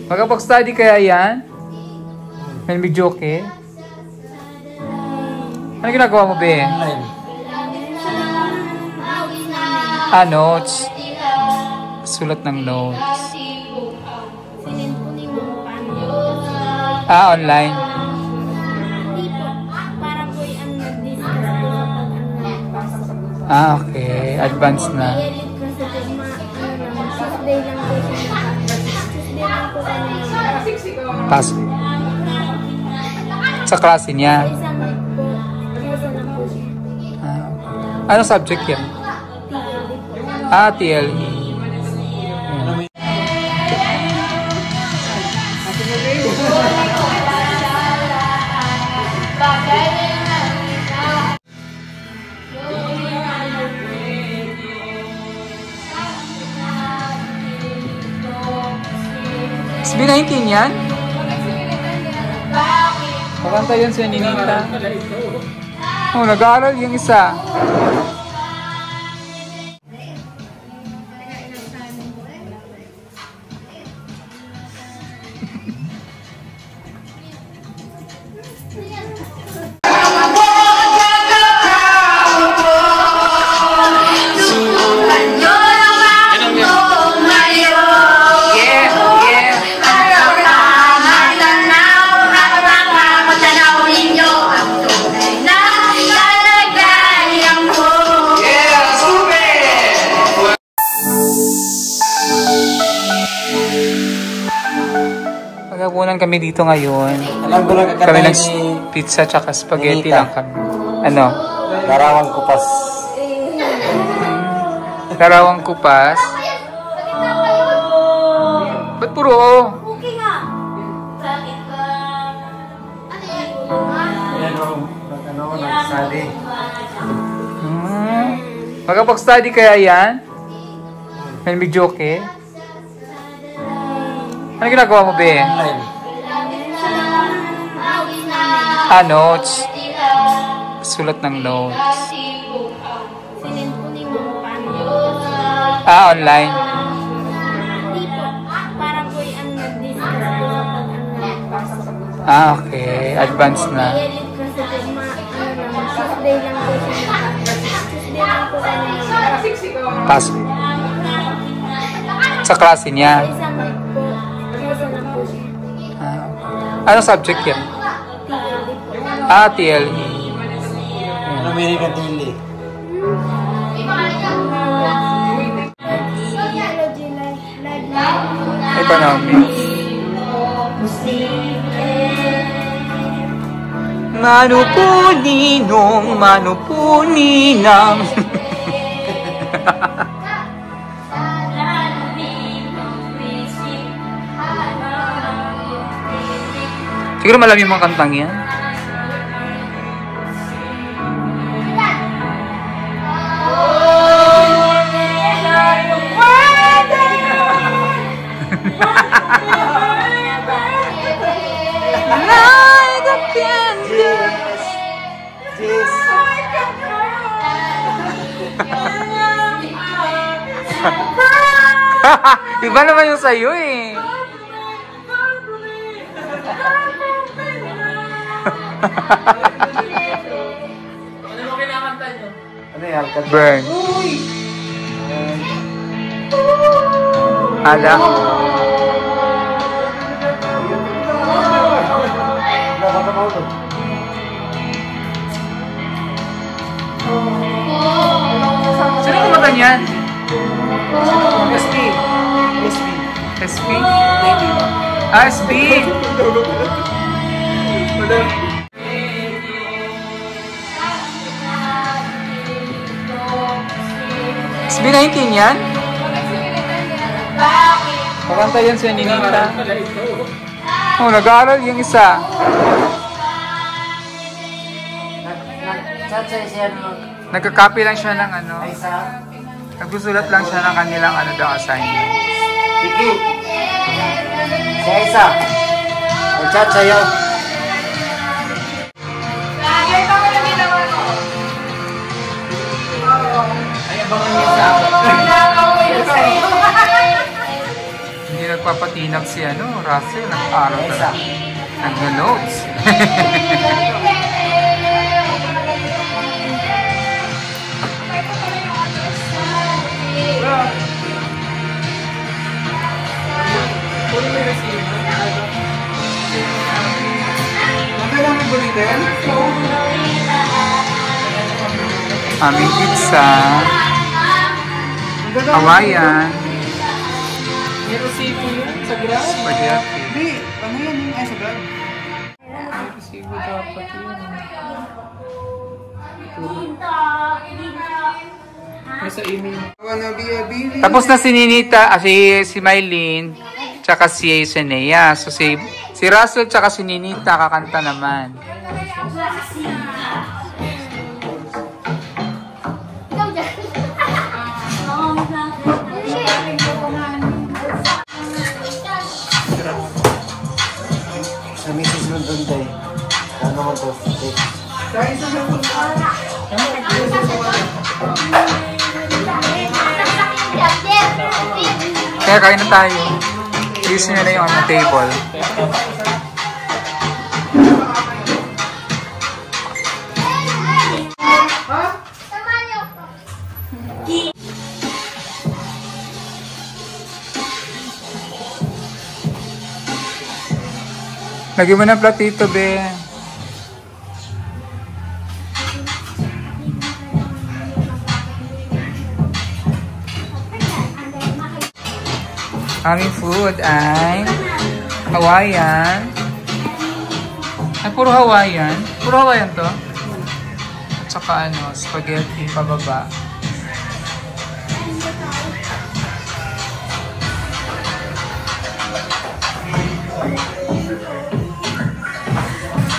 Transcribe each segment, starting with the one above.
Magkapag-study kaya yan? May videoke? Ano ginagawa mo, be? Notes. Sulat ng notes. Online. Okay. Advance na. Pass. Sa klase niya. Ano subject yan? TLE. SB19 yan? Maganda yan sa Ninita. Nag-aaral yung isa. Maghapunan kami dito ngayon. Kami ng pizza tsaka spaghetti lang kami. Ano? Larawang kupas. Larawang kupas? Ba't puro o? Okay nga. Nag-study. Magkapag-study kaya yan? May videoke? Ano ginagawa mo, be? Notes. Sulat ng notes. Online. Okay. Advance na. Pass. Sa klase niya. Ano subject yan? TLE. American TLE. Economics. Mano po ninong, mano po ninang. Siguro malam yung mga kantang yan. Iba naman yung sayo eh. Ano mo kinakanta nyo? Ano yan? Burn. Ala. Sino kumanta niyan? SP. SP. SP? Baby. SP! SB19 yan? Maganda yan sa Ninita. Nag-aaral yung isa. Nagka-copy lang siya ng ano. Nagsusulat lang siya ng kanilang ano daw assignment. Vicky. Si Aisa. Mag-chat sa'yo. Hindi nagpapatinag si Russell. Nag-aaral talaga. Nag-notes. Aming pizza. Hawaiian. May resibo yun sa Grab. Spaghetti. Hindi, ano yan? Ay, sa Grab. May resibo dapat yun. Nasa email. Tapos na si Ninita, si Mylene, tsaka si Senea. So si Russell tsaka si Ninita kakanta naman. Sa Mrs. London Day. Ano mo to? Kaya kain na tayo. Ayusin nyo na yung table. Lagyan mo ng platito, be. Aming food ay Hawaiian. Ay, puro Hawaiian. Puro Hawaiian to. At saka spaghetti pababa.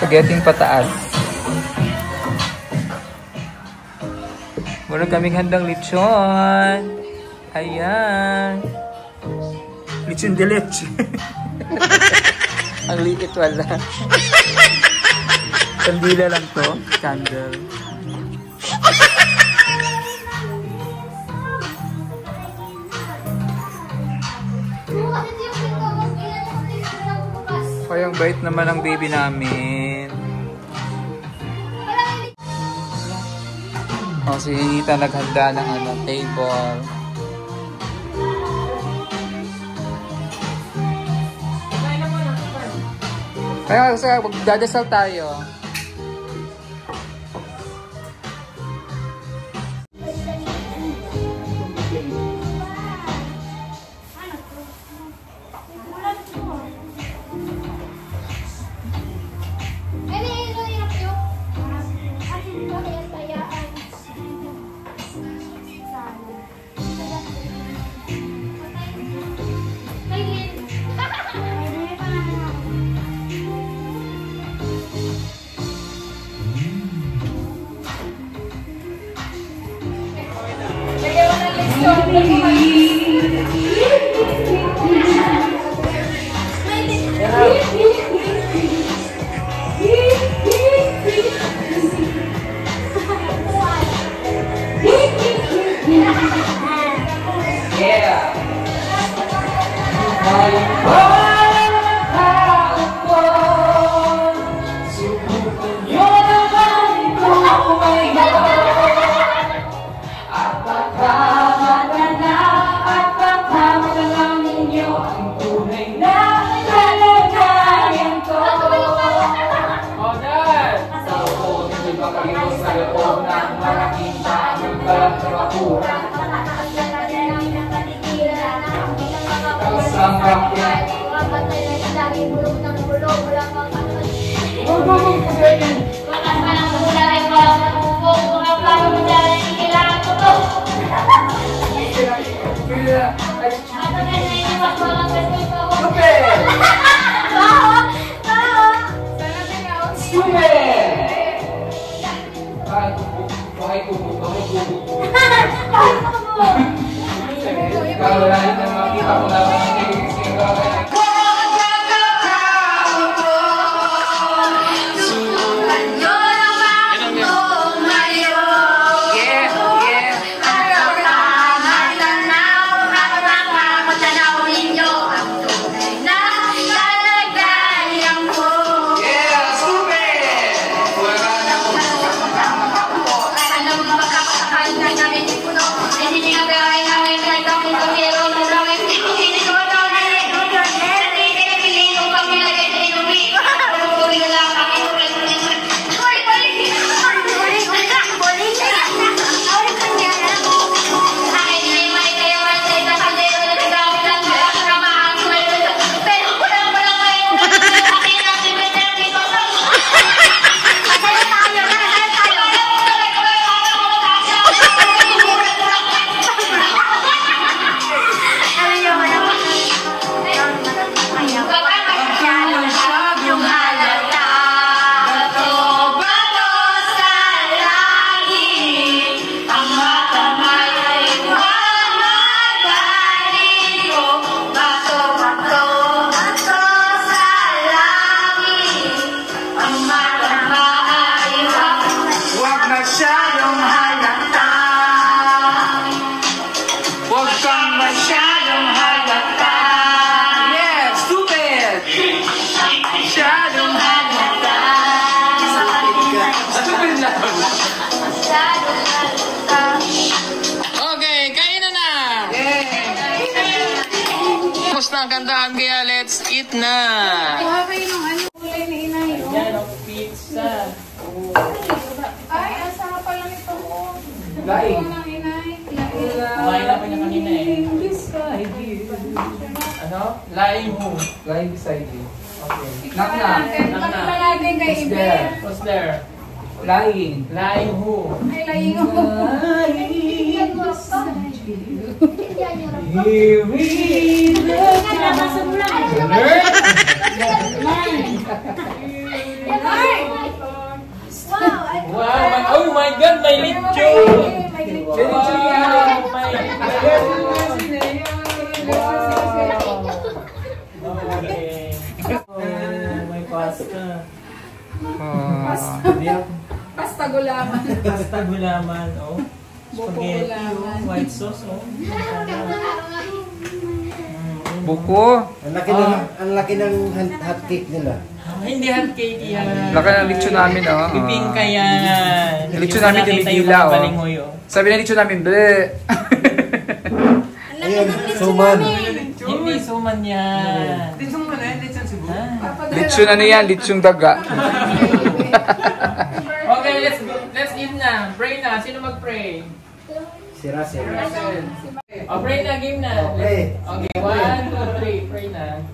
Spaghetti pataas. Meron kaming handang lechon. Ayan. Lechon de leche. Ang liit wala. Kandila lang to. Candle. Kayang bait naman ang baby namin. Si Ninita naghanda ng table. Kaya magdadasal tayo. kaya let's eat na! Kuha kayo ng ano kulay na inay. Yan, ang pizza. Ay, ang sarap pala nito. Laing. Kuha ng inay. Kumain na ko niya kanina eh. Ano? Laing ho. Laing beside you. Okay. Knock Knock. Pakita natin kay Who's Ibe. there? What's there? Laing. Laing ho. Ay, laing ako. Here we Wow! Oh my God! May lechon! Wow! May may pasta. Pasta gulaman. Pasta gulaman, oh. Buko Spaghetti, gulaman. oh. White sauce, oh. Buko. Ang laki ng hotcake nila. Hindi hot cake yan. Laki ng lechon namin, oh. Bibingka yan. Yung lechon namin Nakita yung dumidila, mga oh. balingoy, oh. Sabi na lechon namin, bleh. Ayun, suman. Hindi suman yan. Lechon ano yan? Lechong daga. Okay, let's eat na. Pray na. Sino mag-pray? Si Russell. Oh, pray na. Game na. Okay. Okay, 1, 2, 3. Pray na.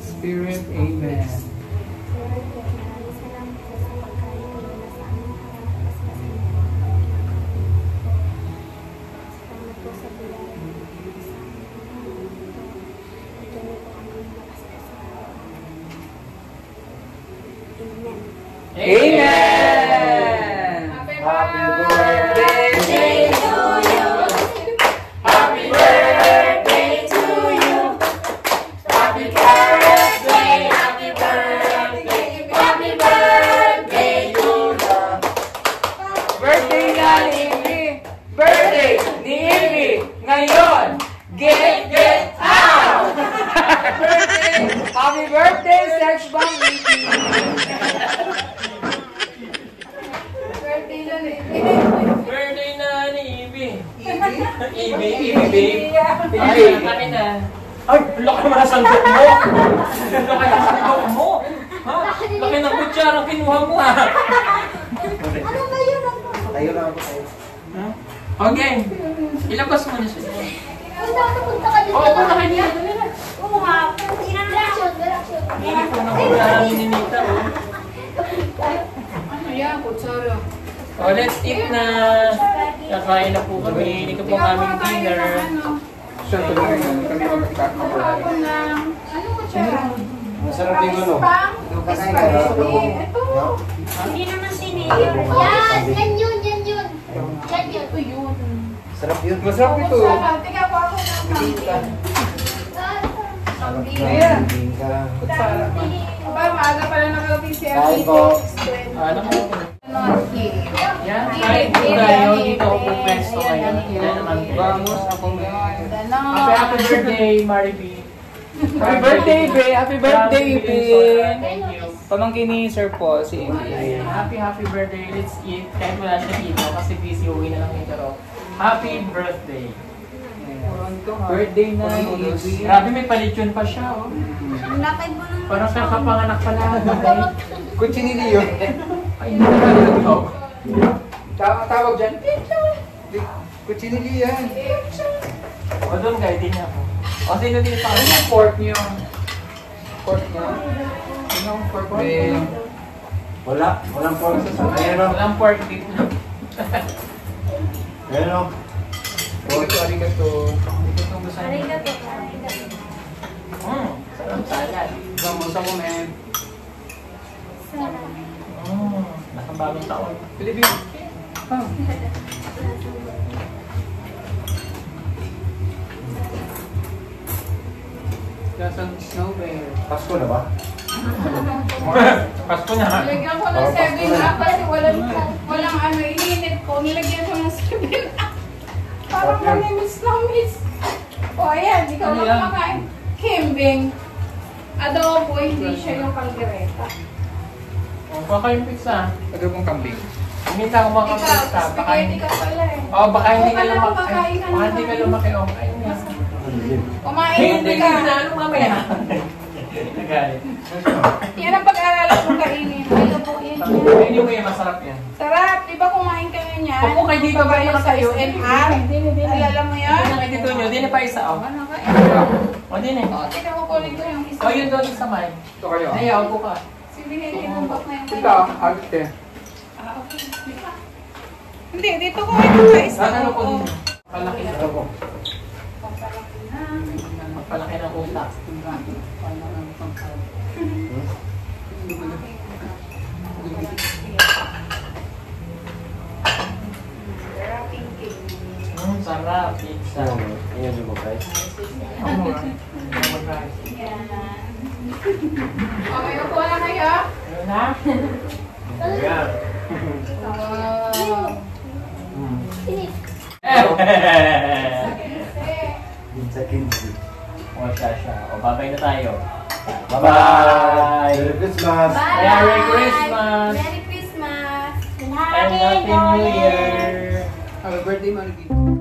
Spirit, amen. Amen! Happy birthday to you. Happy birthday to you. Happy birthday, happy birthday, happy birthday to you. Birthday na ni Ivy. Birthday ni Ivy. Ngayon, get out! Happy birthday, Sex Bomb Ivy. Birthday na ni Ibe. Birthday na ni Ibi. Ibi, babe. Ay, kanina. Ay, laki naman ang sandok mo. Laki ng sandok mo. Ha? Laki ng kutsara kinuha mo, ha? Tayo lang ako tayo. Okay. Ilabas mo na siya. Oo, punta kayo dito. Hindi po na kung ni Ninita, oh. Ano yan? Kutsara. Oh, let's eat na. Kakain na po kami. Ito po ang aming dinner. Siya tuloy kami magkakaroon. Ako ng... Ano kutsara? Masarap yung ano. Spam? Kakain ka na. Ito. Hindi naman sinigil. Yan! Yan yun! Yan yun! Yan yun! Ito yun. Sarap yun. Masarap ito. Kutsara. Tika po ako ng kambing. Sarap Ayan. na. Bingka. Kutsara. Aba, maaga pala nakarating si Kain po. Ano mo? Cake. Yan, kahit po tayo. Dito ako po pwesto ngayon. Yan naman po. Vamos, ako ngayon. Happy birthday, Mari B. Happy birthday, Be! Happy birthday, Be! Thank you. Pamangkin ni Sir Paul, si Amy. Happy birthday. Let's eat. Kahit wala siya dito kasi busy, uwi na lang ito. Happy birthday. Birthday na, Amy. Grabe, may palitsyon pa siya, oh. Lakad mo ng... Parang siya kapanganak pa lang. Kutsinili yun. Ay, hindi na ito. Tawag dyan. Kutsinili yan. O doon kayo, din ako. O sino din pa? Ano yung pork niyo? Pork niyo? Ano yung pork niyo? Wala. Walang pork sa sana. Ayan o. Walang pork dito. Ayan o. Arigato, arigato. Ito gusto niyo. Arigato. Arigato. Sarap salad. Samosa mo, men. Nakabagong taon. Pilipin. Ah. Lasang snow bear. Pasko na ba? Pasko na. Nilagyan ko ng 7-up kasi walang ano, ininit ko. Nilagyan ko ng 7-up. Parang manimis na miss. O ayan, ikaw Ano na yan? kumakain. Kimbing. Adobo, hindi siya yung kaldereta. O, kuha kayong pizza. Adobong kambing. Minsan Ikaw, kumakamusta. Baka spaghetti ka pala eh. oh, baka hindi ka Oo, lumaki. kakain ka na. Baka hindi ka lumaki. Oh, kain nga. Kumain Hindi ka. ka na ano mamaya. Nagalit. Yan ang pag-aalala kong kainin. Ay, po, yan. Kainin mo yan, masarap yan. Sarap. Di ba kumain ka nga niyan? Opo, kay Dito Babae ba sa kayo? SNR. Alala mo yan? Hindi na kay Tito nyo. Di na pa isa, oh. Ano ka? O, di na. O, tika ko kunin ko yung isa. O, yun doon sa may. Ito kayo. Ay, ako ka. Sige, tinumbak na yung Ito, ate. Ah, okay. Hindi, dito ko yung isa. Ano ko Oo. din? Palaki na ako. Pampalaki na. Palaki ng utak. Wrapping cake. Sarap. Pizza. Yan yung mag-guys. Yan. Okay, upo na kayo. Ano na? Yan. Wow. Sa Kinsey. O siya. O, babay na tayo. Bye-bye! Merry Christmas! Bye! Merry Christmas! Merry Christmas! And Happy New Year! Happy birthday, Margie.